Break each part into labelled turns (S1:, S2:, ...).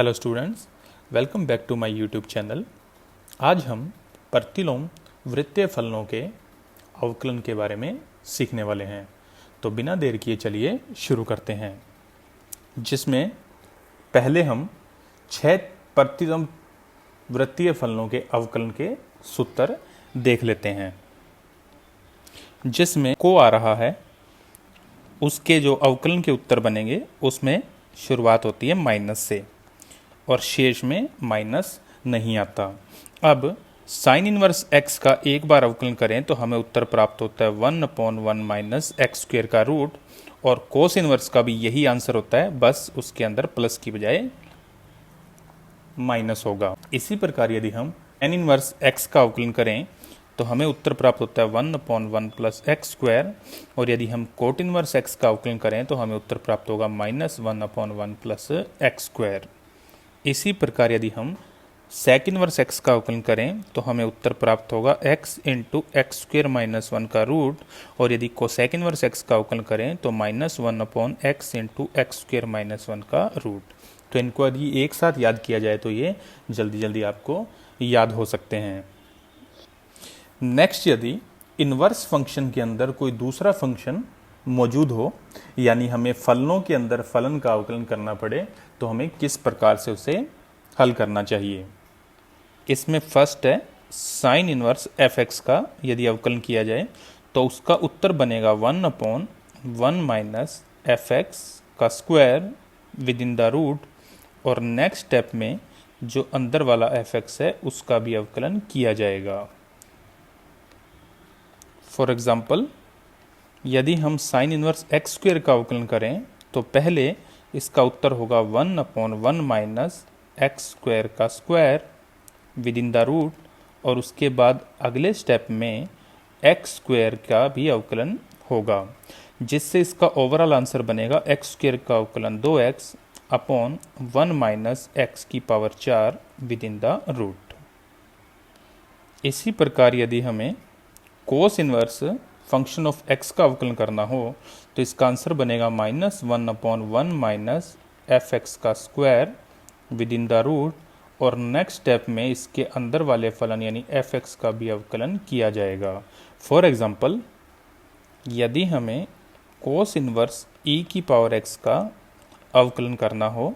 S1: Hello students, welcome back to my YouTube channel. आज हम प्रतिलोम वृत्तीय फलनों के अवकलन के बारे में सीखने वाले हैं। तो बिना देर किए चलिए शुरू करते हैं, जिसमें पहले हम 6 प्रतिलोम वृत्तीय फलनों के अवकलन के सूत्र देख लेते हैं। जिसमें को आ रहा है, उसके जो अवकलन के उत्तर बनेंगे उसमें शुरुआत होती है माइनस से और शेष में माइनस नहीं आता। अब साइन इनवर्स x का एक बार अवकलन करें तो हमें उत्तर प्राप्त होता है 1/1 माइनस एक्स स्क्वेयर का रूट, और कोस इनवर्स का भी यही आंसर होता है, बस उसके अंदर प्लस की बजाय माइनस होगा। इसी प्रकार यदि हम tan इनवर्स x का अवकलन करें तो हमें उत्तर प्राप्त होता है 1/1 प्लस एक्स स्क्वायर, और यदि हम कोट इनवर्स x का अवकलन करें तो हमें उत्तर प्राप्त होगा -1/1 प्लस एक्स स्क्वायर। इसी प्रकार यदि हम सेक इनवर्स x का अवकलन करें तो हमें उत्तर प्राप्त होगा x into x square minus 1 का रूट, और यदि कोसेक इनवर्स x का अवकलन करें तो -1/x into x square minus 1 का रूट। तो इनको यदि एक साथ याद किया जाए तो ये जल्दी जल्दी आपको याद हो सकते हैं। नेक्स्ट, यदि इनवर्स फंक्शन के अंदर कोई दूसरा फंक्शन मौजूद हो, यानी हमें फलनों के अंदर फलन का अवकलन करना पड़े, तो हमें किस प्रकार से उसे हल करना चाहिए। इसमें फर्स्ट है साइन इनवर्स fx का यदि अवकलन किया जाए तो उसका उत्तर बनेगा 1/1 माइनस fx का square within the root, और नेक्स्ट स्टेप में जो अंदर वाला fx है उसका भी अवकलन किया जाएगा। फॉर एग्जाम्पल, यदि हम साइन इनवर्स एक्स स्क्वेयर का अवकलन करें तो पहले इसका उत्तर होगा 1/1 माइनस एक्स स्क्वायर का square within the root, और उसके बाद अगले स्टेप में एक्स स्क्वायर का भी अवकलन होगा, जिससे इसका ओवरऑल आंसर बनेगा एक्स स्क्वायर का अवकलन 2x अपॉन 1 माइनस एक्स की power 4 within the root. इसी प्रकार यदि हमें cos inverse function of x का अवकलन करना हो तो इसका आंसर बनेगा -1/1 माइनस fx का square within the root, और नेक्स्ट स्टेप में इसके अंदर वाले फलन यानी fx का भी अवकलन किया जाएगा। फॉर एग्जांपल, यदि हमें कोस इनवर्स e की पावर x का अवकलन करना हो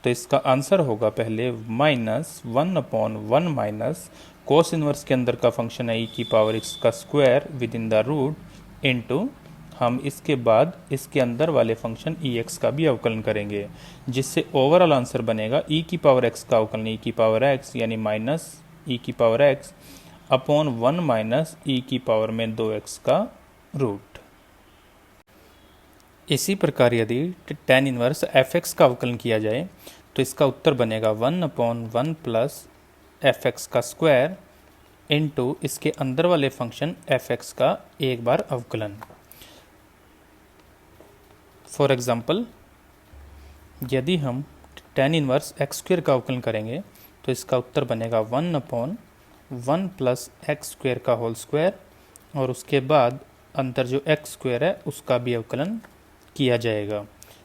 S1: तो इसका आंसर होगा पहले -1/1 माइनस कोस इनवर्स के अंदर का फंक्शन है e की पावर x का square within the root into हम इसके बाद इसके अंदर वाले फंक्शन ex का भी अवकलन करेंगे, जिससे ओवरऑल आंसर बनेगा e की पावर x का अवकलन e की पावर x यानी माइनस e की power x upon 1 minus e की पावर में 2x का रूट। इसी प्रकार यदि tan इनवर्स fx का अवकलन किया जाए तो इसका उत्तर बनेगा 1/1 प्लस fx का स्क्वायर इनटू इसके अंदर वाले फंक्शन fx का एक बार अवकलन। फॉर एग्जांपल, यदि हम tan इनवर्स एक्स स्क्वायर का अवकलन करेंगे तो इसका उत्तर बनेगा 1/1 प्लस एक्स स्क्वायर का होल स्क्वायर, और उसके बाद अंदर जो एक्स स्क्वायर है उसका भी अवकलन किया जाएगा,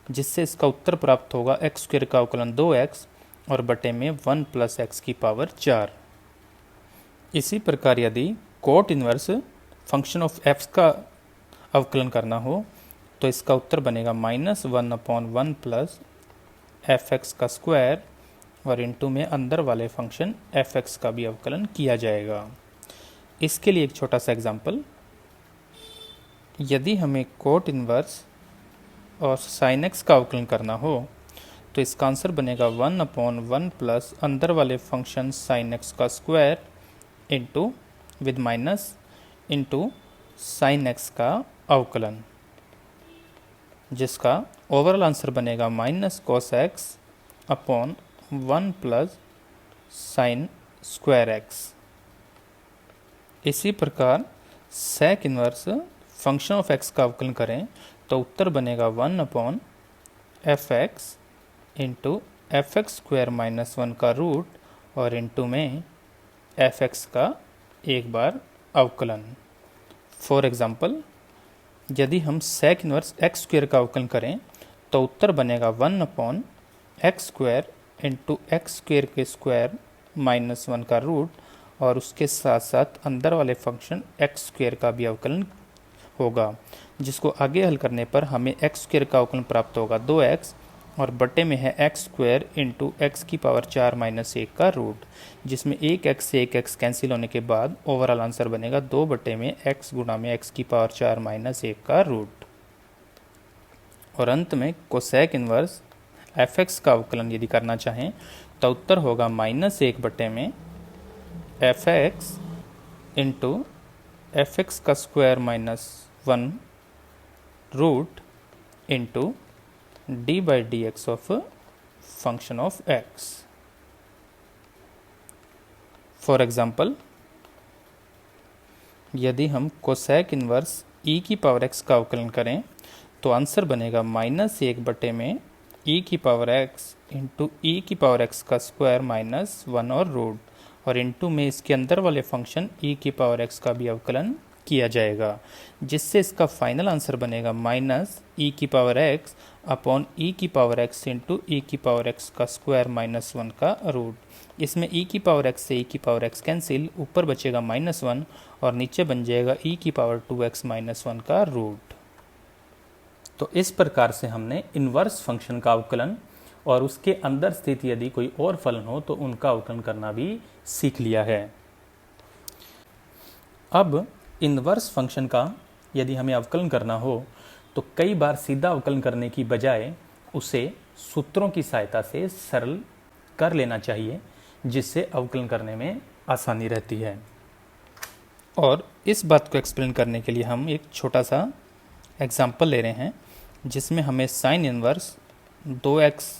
S1: जिससे इसका उत्तर प्राप्त होगा एक्स स्क्वायर का अवकलन 2x और बटे में 1 प्लस एक्स की पावर 4। इसी प्रकार यदि cot inverse function of f का अवकलन करना हो तो इसका उत्तर बनेगा -1/1 प्लस fx का स्क्वायर, और इनटू में अंदर वाले फंक्शन fx का भी अवकलन किया जाएगा। इसके लिए एक छोटा सा एग्जांपल, यदि हमें कोट इनवर्स और साइन x का अवकलन करना हो तो इसका आंसर बनेगा 1/1 प्लस अंदर वाले फंक्शन साइन x का square into with minus into sine x का अवकलन, जिसका ओवरऑल आंसर बनेगा minus cos x upon 1 plus sine square x। इसी प्रकार sec inverse function of x का अवकलन करें तो उत्तर बनेगा 1/fx into F square minus 1 का रूट, और इंटू में fx का एक बार अवकलन। फॉर एग्जांपल, यदि हम सेक इनवर्स एक्स स्क्वायर का अवकलन करें तो उत्तर बनेगा 1/x square into x square के स्क्वायर माइनस 1 का रूट, और उसके साथ साथ अंदर वाले फंक्शन एक्स स्क्वेयर का भी अवकलन होगा, जिसको आगे हल करने पर हमें एक्स स्क्वेयर का अवकलन प्राप्त होगा 2x, और बटे में है एक्स स्क्वायर इंटू एक्स की पावर 4 माइनस 1 का रूट, जिसमें एक एक्स से एक एक्स कैंसिल होने के बाद ओवरऑल आंसर बनेगा 2 बटे में एक्स गुणा में एक्स की पावर 4 माइनस 1 का रूट। और अंत में कोसेक इन्वर्स एफ एक्स का अवकलन यदि करना चाहें तो उत्तर होगा माइनस 1 बटे में F X into F X का square minus 1 root into D by D X of function of X. For example, यदि हम कोसेक इन्वर्स ई की पावर एक्स का अवकलन करें तो आंसर बनेगा माइनस 1 बटे में ई की पावर एक्स इंटू ई की पावर एक्स का स्क्वायर माइनस 1 और रूट, और इंटू में इसके अंदर वाले फंक्शन ई की पावर एक्स का भी अवकलन किया जाएगा, जिससे इसका फाइनल आंसर बनेगा माइनस ई की पावर एक्स अपॉन ई की पावर एक्स इंटू ई की पावर एक्स का स्क्वायर माइनस 1 का रूट। इसमें ई की पावर एक्स से ई की पावर एक्स कैंसिल, ऊपर बचेगा माइनस 1 और नीचे बन जाएगा ई की पावर 2x माइनस 1 का रूट। तो इस प्रकार से हमने इन्वर्स फंक्शन का अवकलन और उसके अंदर स्थित यदि कोई और फलन हो तो उनका अवकलन करना भी सीख लिया है। अब इन्वर्स फंक्शन का यदि हमें अवकलन करना हो तो कई बार सीधा अवकलन करने की बजाय उसे सूत्रों की सहायता से सरल कर लेना चाहिए, जिससे अवकलन करने में आसानी रहती है। और इस बात को एक्सप्लेन करने के लिए हम एक छोटा सा एग्जाम्पल ले रहे हैं, जिसमें हमें साइन इन्वर्स 2x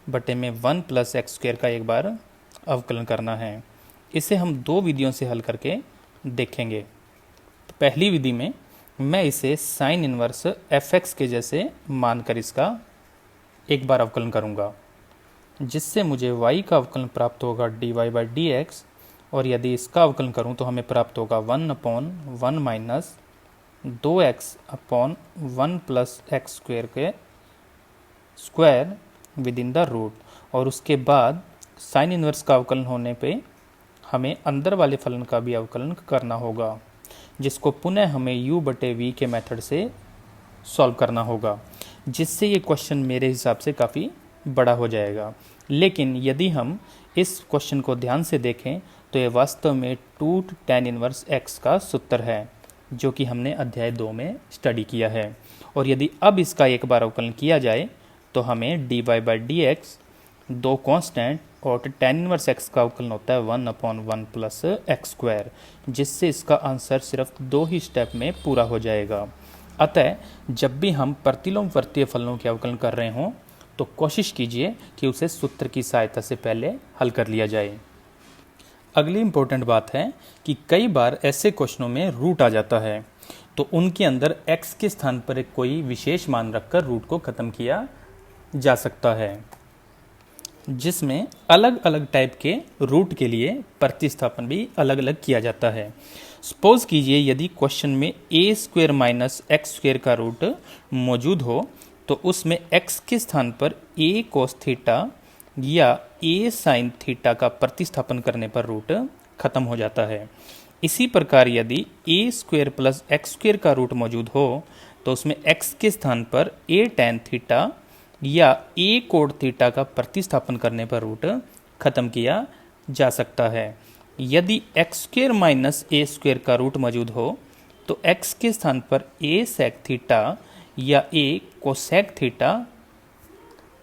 S1: बटे में 1 प्लस एक्स स्क्वेयर का एक बार अवकलन करना है। इसे हम दो विधियों से हल करके देखेंगे। तो पहली विधि में मैं इसे साइन इन्वर्स एफ एक्स के जैसे मानकर इसका एक बार अवकलन करूंगा, जिससे मुझे y का अवकलन प्राप्त होगा dy बाई डी एक्स, और यदि इसका अवकलन करूं तो हमें प्राप्त होगा 1/1 minus 2x upon 1 plus X square के square within the root, और उसके बाद साइन इन्वर्स का अवकलन होने पे हमें अंदर वाले फलन का भी अवकलन करना होगा, जिसको पुनः हमें u बटे v के मेथड से सॉल्व करना होगा, जिससे ये क्वेश्चन मेरे हिसाब से काफ़ी बड़ा हो जाएगा। लेकिन यदि हम इस क्वेश्चन को ध्यान से देखें तो ये वास्तव में 2 tan इनवर्स x का सूत्र है, जो कि हमने अध्याय 2 में स्टडी किया है। और यदि अब इसका एक बार अवकलन किया जाए तो हमें dy बाई डी एक्स, दो कांस्टेंट और tan इनवर्स x का अवकलन होता है 1/1 प्लस एक्स स्क्वायर, जिससे इसका आंसर सिर्फ 2 ही स्टेप में पूरा हो जाएगा। अतः जब भी हम प्रतिलोम वर्तीय फलनों के अवकलन कर रहे हों तो कोशिश कीजिए कि उसे सूत्र की सहायता से पहले हल कर लिया जाए। अगली इम्पोर्टेंट बात है कि कई बार ऐसे क्वेश्चनों में रूट आ जाता है, तो उनके अंदर x के स्थान पर एक कोई विशेष मान रखकर रूट को ख़त्म किया जा सकता है, जिसमें अलग अलग टाइप के रूट के लिए प्रतिस्थापन भी अलग अलग किया जाता है। सपोज कीजिए यदि क्वेश्चन में a square minus x square का रूट मौजूद हो तो उसमें x के स्थान पर a कोस थीटा या a साइन थीटा का प्रतिस्थापन करने पर रूट खत्म हो जाता है। इसी प्रकार यदि a square plus X square का रूट मौजूद हो तो उसमें x के स्थान पर a tan थीटा या a कोड थीटा का प्रतिस्थापन करने पर रूट खत्म किया जा सकता है। यदि एक्स स्क्वेयर माइनस ए स्क्वेयर का रूट मौजूद हो तो x के स्थान पर a सेक थीटा या a कोसेक थीटा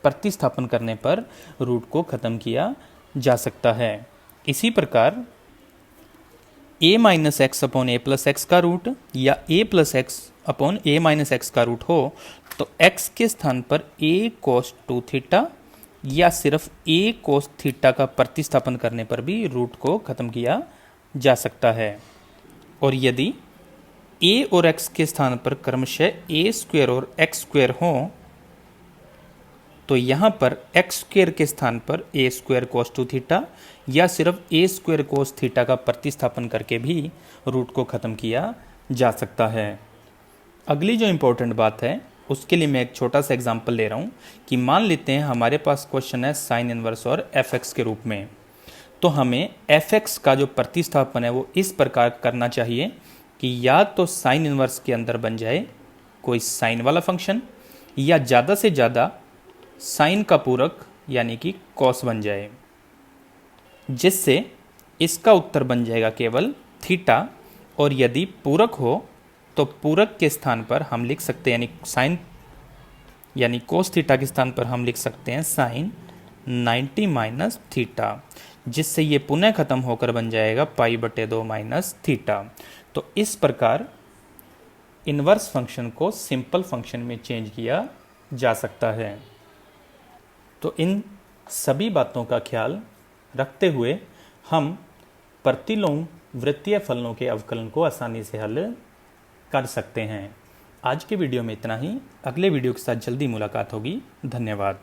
S1: प्रतिस्थापन करने पर रूट को खत्म किया जा सकता है। इसी प्रकार a minus x upon A plus x का रूट या a plus x upon A minus x का रूट हो तो x के स्थान पर a कोस 2 थीटा या सिर्फ a कोस थीटा का प्रतिस्थापन करने पर भी रूट को खत्म किया जा सकता है। और यदि a और x के स्थान पर क्रमशः a स्क्वेयर और x स्क्वेयर हो तो यहाँ पर x स्क्वेयर के स्थान पर a स्क्वेयर कोस 2 थीटा या सिर्फ a स्क्वेयर कोस थीटा का प्रतिस्थापन करके भी रूट को खत्म किया जा सकता है। अगली जो इम्पोर्टेंट बात है उसके लिए मैं एक छोटा सा एग्जांपल ले रहा हूँ कि मान लेते हैं हमारे पास क्वेश्चन है साइन इनवर्स और एफ एक्स के रूप में। तो हमें एफ एक्स का जो प्रतिस्थापन है वो इस प्रकार करना चाहिए कि या तो साइन इनवर्स के अंदर बन जाए कोई साइन वाला फंक्शन, या ज़्यादा से ज़्यादा साइन का पूरक यानी कि कॉस बन जाए, जिससे इसका उत्तर बन जाएगा केवल थीटा। और यदि पूरक हो तो पूरक के स्थान पर हम लिख सकते हैं, यानी साइन यानी कोस थीटा के स्थान पर हम लिख सकते हैं साइन 90 माइनस थीटा, जिससे ये पुनः खत्म होकर बन जाएगा पाई/2 माइनस थीटा। तो इस प्रकार इनवर्स फंक्शन को सिंपल फंक्शन में चेंज किया जा सकता है। तो इन सभी बातों का ख्याल रखते हुए हम प्रतिलोम वृत्तीय फलनों के अवकलन को आसानी से हल कर सकते हैं। आज के वीडियो में इतना ही। अगले वीडियो के साथ जल्दी मुलाकात होगी। धन्यवाद।